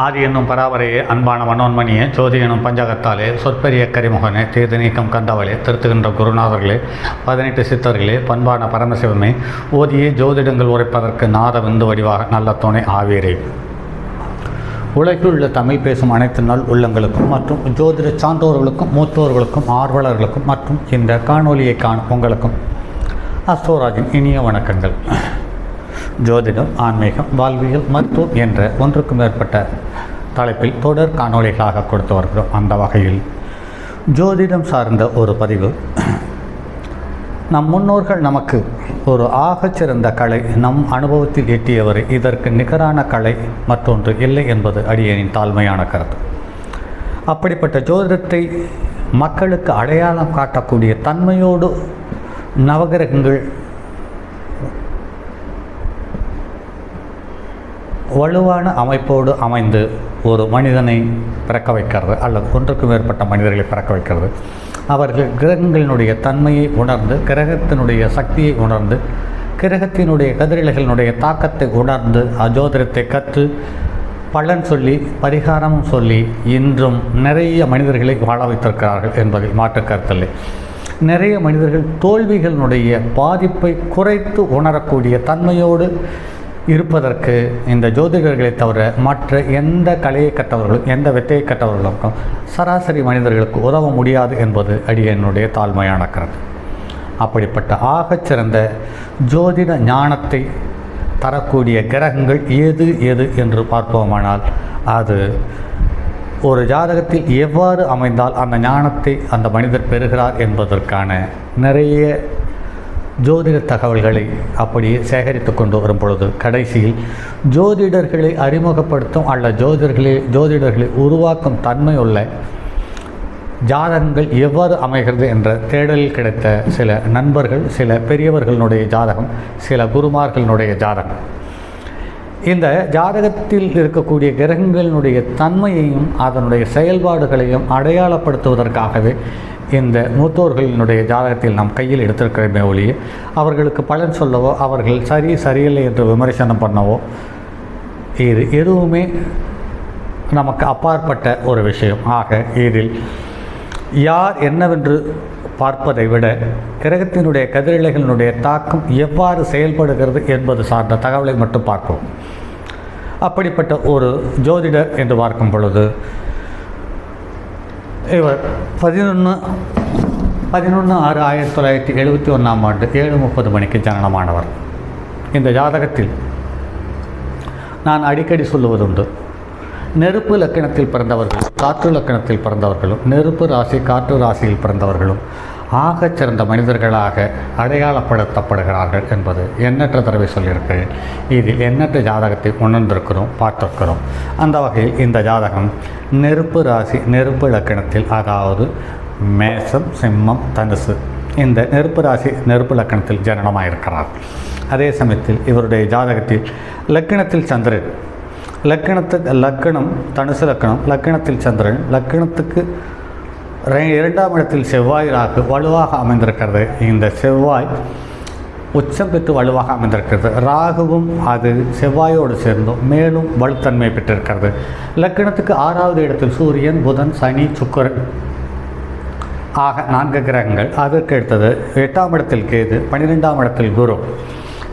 ஆதி என்னும் பராவரையே அன்பான மனோன்மணியே ஜோதி எனும் பஞ்சகத்தாலே சொற்பெரிய கரிமுகனே தீர்த்து நீக்கம் கந்தவளே திருத்துகின்ற குருநாதர்களே 18 சித்தர்களே பண்பான பரமசிவமே ஓதியே ஜோதிடங்கள் உரைப்பதற்கு நாத விந்து வடிவாக நல்ல துணை ஆவீரே. உலகில் உள்ள தமிழ் பேசும் அனைத்து நாள் உள்ளங்களுக்கும் மற்றும் ஜோதிட சான்றோர்களுக்கும் மூத்தோர்களுக்கும் ஆர்வலர்களுக்கும் மற்றும் இந்த காணொலியை காணும் உங்களுக்கும் அஸ்ட்ரோராஜின் இனிய வணக்கங்கள். ஜோதிடம், ஆன்மீகம், வாழ்வியல், மருத்துவம் என்ற ஒன்றுக்கும் மேற்பட்ட தலைப்பில் தொடர் காணொலிகளாக கொடுத்து வருகிறோம். அந்த வகையில் ஜோதிடம் சார்ந்த ஒரு பதிவு. நம் முன்னோர்கள் நமக்கு ஒரு ஆகச்சிறந்த கலை நம் அனுபவத்தில் எட்டியவரை இதற்கு நிகரான கலை மற்றொன்று இல்லை என்பது அடியேனின் தாழ்மையான கருத்து. அப்படிப்பட்ட ஜோதிடத்தை மக்களுக்கு அடையாளம் காட்டக்கூடிய தன்மையோடு நவகிரகங்கள் வலுவான அமைப்போடு அமைந்து ஒரு மனிதனை பிறக்க வைக்கிறது அல்லது ஒன்றுக்கு மேற்பட்ட மனிதர்களை பிறக்க வைக்கிறது. அவர்கள் கிரகங்களினுடைய தன்மையை உணர்ந்து, கிரகத்தினுடைய சக்தியை உணர்ந்து, கிரகத்தினுடைய கதிரலைகளினுடைய தாக்கத்தை உணர்ந்து அஜோதிடத்தை கற்று பலன் சொல்லி பரிகாரமும் சொல்லி இன்றும் நிறைய மனிதர்களை வாழ வைத்திருக்கிறார்கள் என்பதில் மாற்று கருத்தில்லை. நிறைய மனிதர்கள் தோல்விகளினுடைய பாதிப்பை குறைத்து உணரக்கூடிய தன்மையோடு இருப்பதற்கு இந்த ஜோதிடர்களை தவிர மற்ற எந்த கலையை கற்றவர்களும் எந்த வித்தையை கற்றவர்களுக்கும் சராசரி மனிதர்களுக்கு உதவ முடியாது என்பது அடியனுடைய தாழ்மையான கருத்து. அப்படிப்பட்ட ஆகச்சிறந்த ஜோதிட ஞானத்தை தரக்கூடிய கிரகங்கள் எது எது என்று பார்ப்போமானால் அது ஒரு ஜாதகத்தில் எவ்வாறு அமைந்தால் அந்த ஞானத்தை அந்த மனிதர் பெறுகிறார் என்பதற்கான நிறைய ஜோதிட தகவல்களை அப்படியே சேகரித்து கொண்டு வரும் பொழுது கடைசியில் ஜோதிடர்களை அறிமுகப்படுத்தும் அல்ல ஜோதிடர்களை உருவாக்கும் தன்மையுள்ள ஜாதகங்கள் எவ்வாறு அமைகிறது என்ற தேடலில் கிடைத்த சில நண்பர்கள், சில பெரியவர்களுடைய ஜாதகம், சில குருமார்களுடைய ஜாதகம். இந்த ஜாதகத்தில் இருக்கக்கூடிய கிரகங்களினுடைய தன்மையையும் அதனுடைய செயல்பாடுகளையும் அடையாளப்படுத்துவதற்காகவே இந்த மூத்தோர்களினுடைய ஜாதகத்தில் நாம் கையில் எடுத்திருக்கிறோமே ஒழிய அவர்களுக்கு பலன் சொல்லவோ அவர்கள் சரியில்லை என்று விமர்சனம் பண்ணவோ இது எதுவுமே நமக்கு அப்பாற்பட்ட ஒரு விஷயம். ஆக இதில் யார் என்னவென்று பார்ப்பதை விட கிரகத்தினுடைய கதிரலைகளினுடைய தாக்கம் எவ்வாறு செயல்படுகிறது என்பது சார்ந்த தகவலை மட்டும் பார்ப்போம். அப்படிப்பட்ட ஒரு ஜோதிடர் என்று பார்க்கும் பொழுது இவர் 11/6/1971 ஆண்டு 7:30 மணிக்கு ஜனனமானவர். இந்த ஜாதகத்தில் நான் அடிக்கடி சொல்லுவதுண்டு, நெருப்பு லக்கணத்தில் பிறந்தவர்கள், காற்று லக்கணத்தில் பிறந்தவர்களும், நெருப்பு ராசி காற்று ராசியில் பிறந்தவர்களும் ஆகச்சிறந்த மனிதர்களாக அடையாளப்படுத்தப்படுகிறார்கள் என்பது எண்ணற்ற தடவை சொல்லியிருக்கிறேன். இதில் எண்ணற்ற ஜாதகத்தை உணர்ந்திருக்கிறோம், பார்த்திருக்கிறோம். அந்த வகையில் இந்த ஜாதகம் நெருப்பு ராசி நெருப்பு லக்கணத்தில், அதாவது மேசம், சிம்மம், தனுசு, இந்த நெருப்பு ராசி நெருப்பு லக்கணத்தில் ஜனனமாயிருக்கிறார். அதே சமயத்தில் இவருடைய ஜாதகத்தில் லக்கணத்தில் சந்திரன், லக்கணம் தனுசு லக்கணம், லக்கணத்தில் சந்திரன், லக்கணத்துக்கு 2ஆம் இடத்தில் செவ்வாய் ராகு வலுவாக அமைந்திருக்கிறது. இந்த செவ்வாய் உச்சம் பெற்று வலுவாக அமைந்திருக்கிறது. ராகுவும் அது செவ்வாயோடு சேர்ந்தும் மேலும் வலுத்தன்மை பெற்றிருக்கிறது. லக்கணத்துக்கு 6வது இடத்தில் சூரியன், புதன், சனி, சுக்கிரன் ஆக 4 கிரகங்கள். அதற்கு அடுத்தது 8ஆம் இடத்தில் கேது, 12ஆம் இடத்தில் குரு.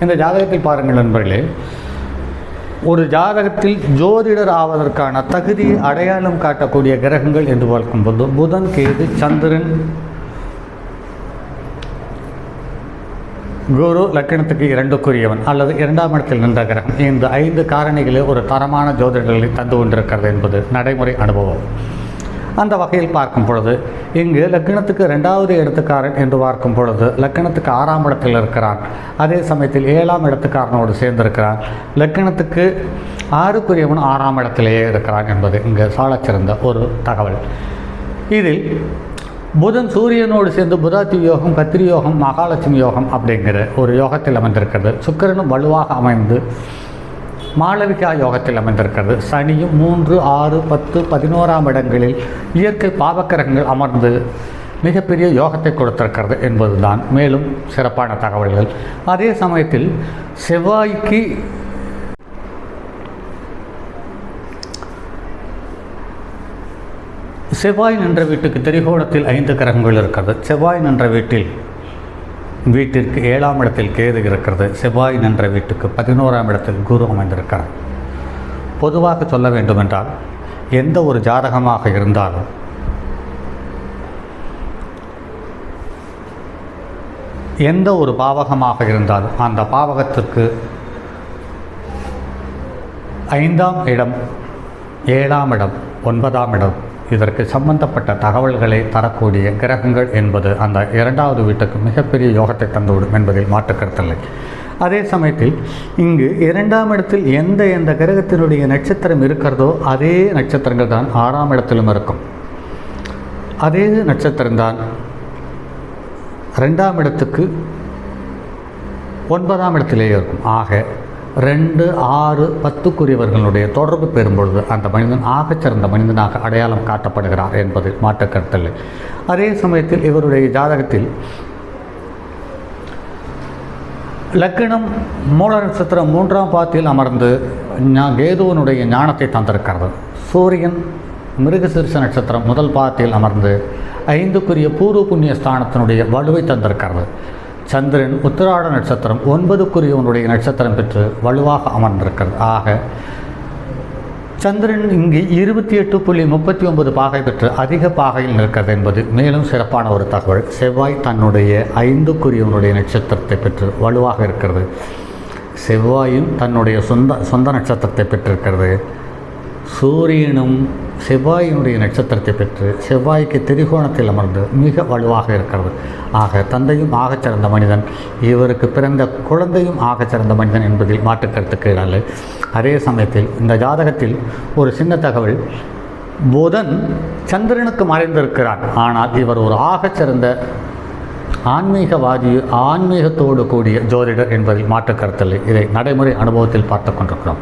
இந்த ஜாதகத்தில் பாருங்கள் நண்பர்களே, ஒரு ஜாதகத்தில் ஜோதிடர் ஆவதற்கான தகுதியை அடையாளம் காட்டக்கூடிய கிரகங்கள் என்று பார்க்கும்போது புதன், கேது, சந்திரன், குரு லக்கணத்துக்கு 2க்குரியவன் அல்லது 2ஆம் இடத்தில் நின்ற கிரகம். இந்த 5 காரணிகளே ஒரு தரமான ஜோதிடர்களை தந்து கொண்டிருக்கிறது என்பது நடைமுறை அனுபவம். அந்த வகையில் பார்க்கும் பொழுது இங்கு லக்கணத்துக்கு 2வது இடத்துக்காரன் என்று பார்க்கும் பொழுது லக்கணத்துக்கு 6ஆம் இடத்தில் இருக்கிறான். அதே சமயத்தில் 7ஆம் இடத்துக்காரனோடு சேர்ந்திருக்கிறான். லக்கணத்துக்கு 6க்குரியவன் 6ஆம் இடத்திலேயே இருக்கிறான் என்பது இங்கு சாலச்சிறந்த ஒரு தகவல். இதில் புதன் சூரியனோடு சேர்ந்து புதாத்தி யோகம், கத்திரி யோகம், மகாலட்சுமி யோகம் அப்படிங்கிற ஒரு யோகத்தில் அமைந்திருக்கிறது. சுக்கிரனும் வலுவாக அமைந்து மாளவிகா யோகத்தில் அமைந்திருக்கிறது. சனியும் 3, 6, 10, 11ஆம் இடங்களில் இயற்கை பாவக்கிரகங்கள் அமர்ந்து மிகப்பெரிய யோகத்தை கொடுத்திருக்கிறது என்பதுதான் மேலும் சிறப்பான தகவல்கள். அதே சமயத்தில் செவ்வாய்க்கு செவ்வாய் நின்ற வீட்டுக்கு திரிகோணத்தில் 5 கிரகங்கள் இருக்கிறது. செவ்வாய் நின்ற வீட்டிற்கு 7ஆம் இடத்தில் கேது இருக்கிறது. செவ்வாய் நின்ற வீட்டுக்கு 11ஆம் இடத்தில் குரு அமைந்திருக்கிறார். பொதுவாக சொல்ல வேண்டுமென்றால் எந்த ஒரு ஜாதகமாக இருந்தாலும் எந்த ஒரு பாவகமாக இருந்தாலும் அந்த பாவகத்திற்கு 5ஆம் இடம், 7ஆம் இடம், 9ஆம் இடம் இதற்கு சம்பந்தப்பட்ட தகவல்களை தரக்கூடிய கிரகங்கள் என்பது அந்த 2வது வீட்டுக்கு மிகப்பெரிய யோகத்தை தந்துவிடும் என்பதில் மாற்றுக்கருத்தில்லை. அதே சமயத்தில் இங்கு 2ஆம் இடத்தில் எந்த கிரகத்தினுடைய நட்சத்திரம் இருக்கிறதோ அதே நட்சத்திரங்கள் தான் 6ஆம் இடத்திலும் இருக்கும். அதே நட்சத்திரம்தான் 2ஆம் இடத்துக்கு 9ஆம் இடத்திலேயே இருக்கும். ஆக 2, 6, 10 தொடர்பு பெறும்பொழுது அந்த மனிதன் ஆகச்சிறந்த மனிதனாக அடையாளம் காட்டப்படுகிறார் என்பது மாற்றுக்கருத்தில்லை. அதே சமயத்தில் இவருடைய ஜாதகத்தில் லக்னம் மூல நட்சத்திரம் 3ஆம் பாதத்தில் அமர்ந்து கேதுவனுடைய ஞானத்தை தந்திருக்கிறது. சூரியன் மிருகசீர்ஷ நட்சத்திரம் 1 பாதத்தில் அமர்ந்து 5க்குரிய பூர்வ புண்ணிய ஸ்தானத்தினுடைய வலுவை தந்திருக்கிறது. சந்திரன் உத்திராட நட்சத்திரம் 9க்குரியவனுடைய நட்சத்திரம் பெற்று வலுவாக அமர்ந்திருக்கிறது. ஆக சந்திரன் இங்கு 28.39 பாகை பெற்று அதிக பாகையில் இருக்கிறது என்பது மேலும் சிறப்பான ஒரு தகவல். செவ்வாய் தன்னுடைய 5க்குரியவனுடைய நட்சத்திரத்தை பெற்று வலுவாக இருக்கிறது. செவ்வாயும் தன்னுடைய சொந்த நட்சத்திரத்தை பெற்றிருக்கிறது. சூரியனும் செவ்வாயினுடைய நட்சத்திரத்தை பெற்று செவ்வாய்க்கு திரிகோணத்தில் அமர்ந்து மிக வலுவாக இருக்கிறது. ஆக தந்தையும் ஆகச்சிறந்த மனிதன், இவருக்கு பிறந்த குழந்தையும் ஆகச்சிறந்த மனிதன் என்பதில் மாற்றுக்கருத்துக்கு இல்லை. அதே சமயத்தில் இந்த ஜாதகத்தில் ஒரு சின்ன தகவல், புதன் சந்திரனுக்கு மறைந்திருக்கிறார். ஆனால் இவர் ஒரு ஆகச்சிறந்த ஆன்மீகவாதி, ஆன்மீகத்தோடு கூடிய ஜோதிடர் என்பதில் மாற்றுக்கருத்தில்லை. இதை நடைமுறை அனுபவத்தில் பார்த்து கொண்டிருக்கிறோம்.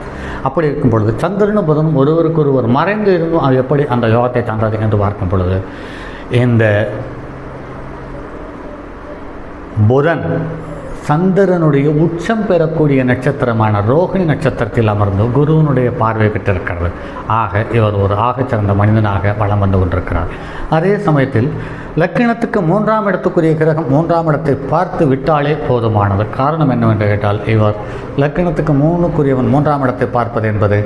அப்படி இருக்கும் பொழுது சந்திரனும் புதனும் ஒருவருக்கொருவர் மறைந்து இருந்தும் அது எப்படி அந்த யோகத்தை தந்தது என்று பார்க்கும் பொழுது, இந்த புதன் சந்திரனுடைய உச்சம் பெறக்கூடிய நட்சத்திரமான ரோகிணி நட்சத்திரத்தில் அமர்ந்து குருவனுடைய பார்வை பெற்றிருக்கிறது. ஆக இவர் ஒரு ஆகச்சிறந்த மனிதனாக வலம் வந்து கொண்டிருக்கிறார். அதே சமயத்தில் லக்கினத்துக்கு 3ஆம் இடத்துக்குரிய கிரகம் 3ஆம் இடத்தை பார்த்து விட்டாலே போதுமானது. காரணம் என்னவென்று கேட்டால், இவர் லக்கினத்துக்கு 3க்குரியவன் 3ஆம் இடத்தை பார்ப்பது என்பது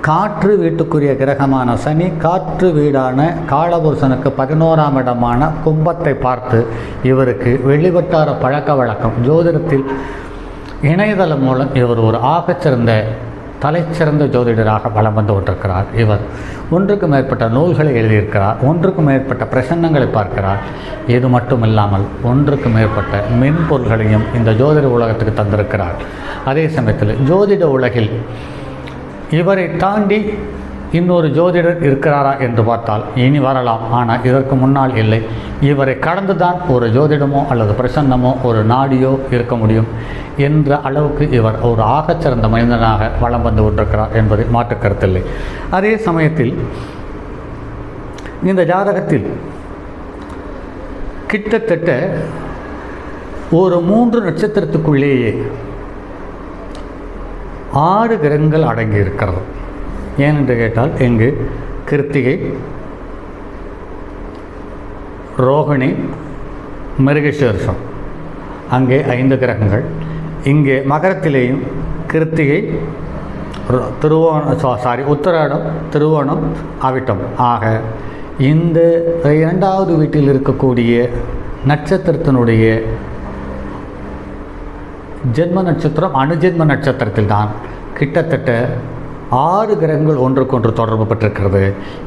காற்று வீட்டுக்குரிய கிரகமான சனி காற்று வீடான காலபுருஷனுக்கு 11ஆம் இடமான கும்பத்தை பார்த்து இவருக்கு வெளிவட்டார பழக்க வழக்கம், ஜோதிடத்தில் இணையதளம் மூலம் இவர் ஒரு ஆகச்சிறந்த தலைச்சிறந்த ஜோதிடராக வலம் வந்து கொண்டிருக்கிறார். இவர் 1க்கு மேற்பட்ட நூல்களை எழுதியிருக்கிறார். 1க்கு மேற்பட்ட பிரசன்னங்களை பார்க்கிறார். இது மட்டுமில்லாமல் 1க்கு மேற்பட்ட மென்பொருள்களையும் இந்த ஜோதிட உலகத்துக்கு தந்திருக்கிறார். அதே சமயத்தில் ஜோதிட உலகில் இவரை தாண்டி இன்னொரு ஜோதிடர் இருக்கிறாரா என்று பார்த்தால் இனி வரலாம். ஆனால் இதற்கு முன்னால் இல்லை. இவரை கடந்துதான் ஒரு ஜோதிடமோ அல்லது பிரசன்னமோ ஒரு நாடியோ இருக்க முடியும் என்ற அளவுக்கு இவர் ஒரு ஆகச்சிறந்த மனிதனாக வலம் வந்து கொண்டிருக்கிறார் என்பதை மாற்றுக்கருத்தில்லை. அதே சமயத்தில் இந்த ஜாதகத்தில் கிட்டத்தட்ட ஒரு 3 நட்சத்திரத்துக்குள்ளேயே 6 கிரகங்கள் அடங்கி இருக்கிறது. ஏனென்று கேட்டால், இங்கு கிருத்திகை, ரோகிணி, மிருகசீரிஷம் அங்கே 5 கிரகங்கள். இங்கே மகரத்திலேயும் கிருத்திகை, உத்திராடம், திருவோணம், அவிட்டம். ஆக இந்த 2வது வீட்டில் இருக்கக்கூடிய நட்சத்திரத்தினுடைய ஜென்ம நட்சத்திரம் அணுஜென்ம நட்சத்திரத்தில் தான் கிட்டத்தட்ட 6 கிரகங்கள் ஒன்றுக்கொன்று தொடர்பு பெற்றிருக்கிறது.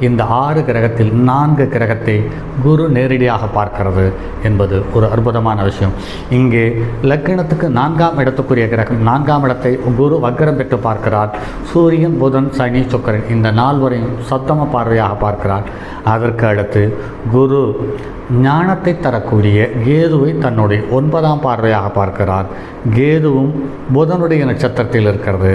இந்த 6 கிரகத்தில் 4 கிரகத்தை குரு நேரடியாக பார்க்கிறது என்பது ஒரு அற்புதமான விஷயம். இங்கே லக்கினத்துக்கு 4ஆம் இடத்துக்குரிய கிரகம் 4ஆம் இடத்தை குரு வக்ரம் பெற்று பார்க்கிறார். சூரியன், புதன், சனி, சுக்கிரன் இந்த 4வரையும் சப்தம பார்வையாக பார்க்கிறார். அதற்கு அடுத்து குரு ஞானத்தை தரக்கூடிய கேதுவை தன்னுடைய 9ஆம் பார்வையாக பார்க்கிறார். கேதுவும் புதனுடைய நட்சத்திரத்தில் இருக்கிறது.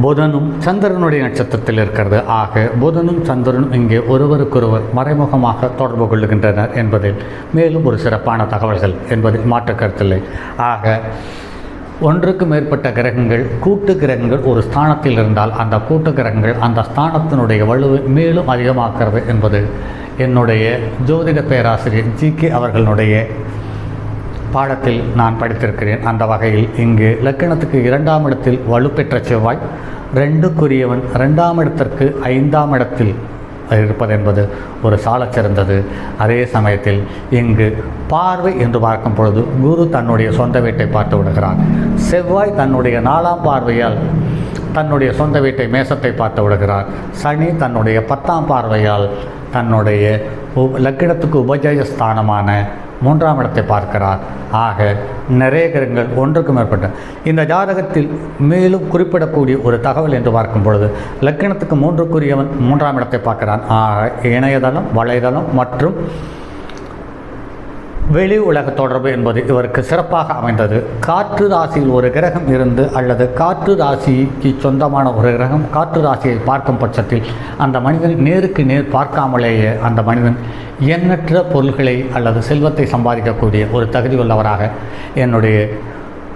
புதனும் சந்திரனுடைய நட்சத்திரத்தில் இருக்கிறது. ஆக புதனும் சந்திரனும் இங்கே ஒருவருக்கொருவர் மறைமுகமாக தொடர்பு கொள்ளுகின்றனர் என்பதில் மேலும் ஒரு சிறப்பான தகவல்கள் என்பதில் மாற்று கருத்தில்லை. ஆக ஒன்றுக்கு மேற்பட்ட கிரகங்கள் கூட்டு கிரகங்கள் ஒரு ஸ்தானத்தில் இருந்தால் அந்த கூட்டு கிரகங்கள் அந்த ஸ்தானத்தினுடைய வலுவை மேலும் அதிகமாக்கிறது என்பது என்னுடைய ஜோதிட பேராசிரியர் ஜி.கே. அவர்களுடைய பாடத்தில் நான் படித்திருக்கிறேன். அந்த வகையில் இங்கு லக்கணத்துக்கு 2ஆம் இடத்தில் வலுப்பெற்ற செவ்வாய் 2க்குரியவன் 2ஆம் இடத்திற்கு 5ஆம் இடத்தில் இருப்பது என்பது ஒரு சாலச் சிறந்தது. அதே சமயத்தில் இங்கு பார்வை என்று பார்க்கும் பொழுது குரு தன்னுடைய சொந்த வீட்டை பார்த்து விடுகிறார். செவ்வாய் தன்னுடைய 4ஆம் பார்வையால் தன்னுடைய சொந்த வீட்டை மேசத்தை பார்த்து விடுகிறார். சனி தன்னுடைய 10ஆம் பார்வையால் தன்னுடைய லக்கினத்துக்கு உபஜயஸ்தானமான 3ஆம் இடத்தை பார்க்கிறார். ஆக நிறைய கிரகங்கள் ஒன்றுக்கு மேற்பட்ட இந்த ஜாதகத்தில் மேலும் குறிப்பிடக்கூடிய ஒரு தகவல் என்று பார்க்கும் பொழுது லக்கினத்துக்கு 3க்குரியவன் 3ஆம் இடத்தை பார்க்கிறான். ஆக இணையதளம், வலைதளம் மற்றும் வெளி உலக தொடர்பு என்பது இவருக்கு சிறப்பாக அமைந்தது. காற்று ராசியில் ஒரு கிரகம் இருந்து அல்லது காற்று ராசிக்கு சொந்தமான ஒரு கிரகம் காற்று ராசியை பார்க்கும் பட்சத்தில் அந்த மனிதன் நேருக்கு நேர் பார்க்காமலேயே அந்த மனிதன் எண்ணற்ற பொருள்களை அல்லது செல்வத்தை சம்பாதிக்கக்கூடிய ஒரு தகுதி உள்ளவராக என்னுடைய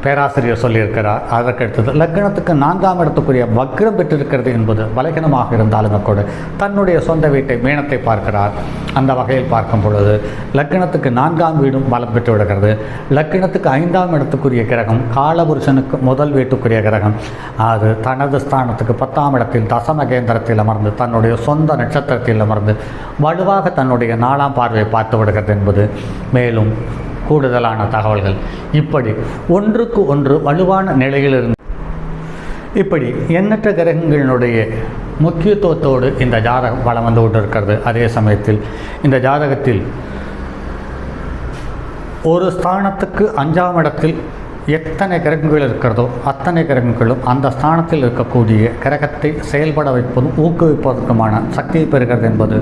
பேராசிரியர் சொல்லியிருக்கிறார். அதற்கடுத்தது லக்கணத்துக்கு 4ஆம் இடத்துக்குரிய வக்ரம் பெற்றிருக்கிறது என்பது பலகீனமாக இருந்தாலும் கூட தன்னுடைய சொந்த வீட்டை மீனத்தை பார்க்கிறார். அந்த வகையில் பார்க்கும் பொழுது லக்கணத்துக்கு 4ஆம் வீடும் பலம் பெற்று விடுகிறது. லக்கணத்துக்கு 5ஆம் இடத்துக்குரிய கிரகம் காலபுருஷனுக்கு முதல் வீட்டுக்குரிய கிரகம். அது தனது ஸ்தானத்துக்கு 10ஆம் இடத்தில் தசம கேந்திரத்தில் அமர்ந்து தன்னுடைய சொந்த நட்சத்திரத்தில் அமர்ந்து வலுவாக தன்னுடைய 4ஆம் பார்வையை பார்த்து விடுகிறது என்பது மேலும் கூடுதலான தகவல்கள். இப்படி ஒன்றுக்கு ஒன்று வலுவான நிலையிலிருந்து இப்படி எண்ணற்ற கிரகங்களினுடைய முக்கியத்துவத்தோடு இந்த ஜாதகம் வலம் வந்து கொண்டிருக்கிறது. அதே சமயத்தில் இந்த ஜாதகத்தில் ஒரு ஸ்தானத்துக்கு 5ஆம் இடத்தில் எத்தனை கிரகங்கள் இருக்கிறதோ அத்தனை கிரகங்களும் அந்த ஸ்தானத்தில் இருக்கக்கூடிய கிரகத்தை செயல்பட வைப்பதும் ஊக்குவிப்பதற்குமான சக்தியை பெறுகிறது என்பது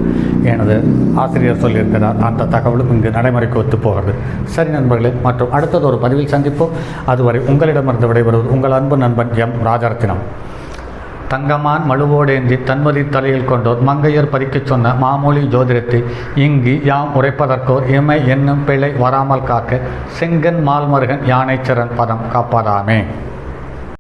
எனது ஆசிரியர் சொல்லியிருக்கிறார். அந்த தகவலும் இங்கு நடைமுறைக்கு ஒத்து போகிறது. சரி நண்பர்களே, மற்றும் அடுத்தது ஒரு பதிவில் சந்திப்போம். அதுவரை உங்களிடமிருந்து விடைபெறுவது உங்கள் அன்பு நண்பன் எம் ராஜரத்தினம். தங்கமான் மழுவோடேந்தி தன்மதி தலையில் கொண்டோர் மங்கையர் பறிக்கச் சொன்ன மாமொழி ஜோதிடத்தை இங்கு யாம் உரைப்பதற்கோர் இமை என்னும் பிழை வராமல் காக்க செங்கன் மால்மருகன் யானைச்சரன் பதம் காப்பதாமே.